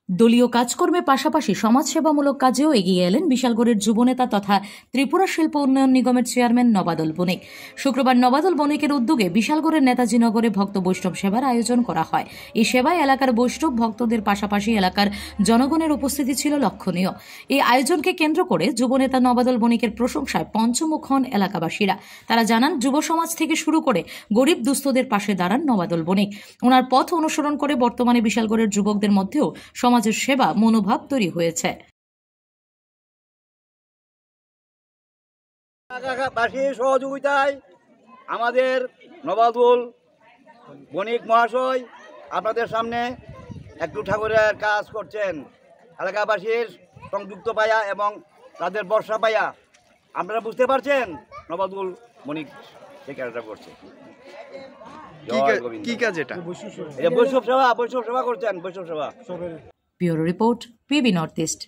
দলীয় কাজকর্মের পাশাপাশি সমাজসেবামূলক কাজেও এগিয়ে এলেন বিশালগড়ের যুবনেতা তথা ত্রিপুরা শিল্প উন্নয়ন নিগমের চেয়ারম্যান নবাদল বণিক। শুক্রবার নবাদল বণিকের উদ্যোগে বিশালগড়ের নেতাজি নগরে ভক্ত বৈষ্ণব সেবার আয়োজন করা হয়। এই সেবায় এলাকার বৈষ্ণব ভক্তদের পাশাপাশি এলাকার জনগণের উপস্থিতি ছিল লক্ষণীয়। এই আয়োজনকে কেন্দ্র করে যুবনেতা নবাদল বণিকের প্রশংসায় পঞ্চমুখ হন এলাকাবাসীরা। তারা জানান, যুব সমাজ থেকে শুরু করে গরিব দুস্থদের পাশে দাঁড়ান নবাদল বণিক। ওনার পথ অনুসরণ করে বর্তমানে বিশালগড়ের যুবকদের মধ্যেও সমাজের সেবা মনোভাব তৈরি হয়েছে। সহযোগিতায় আমাদের নবাদল বণিক মহাশয় আপনাদের সামনে একটু ঠাকুরের কাজ করছেন। এলাকাবাসীর সংযুক্ত পায়া এবং তাদের বর্ষা পায়া আপনারা বুঝতে পারছেন নবাদল বণিক সেই কাজটা করছে। কি কাজ এটা? বৈষ্ণব সেবা করছেন। বৈষ্ণব সেবা। Bureau report, PB north east.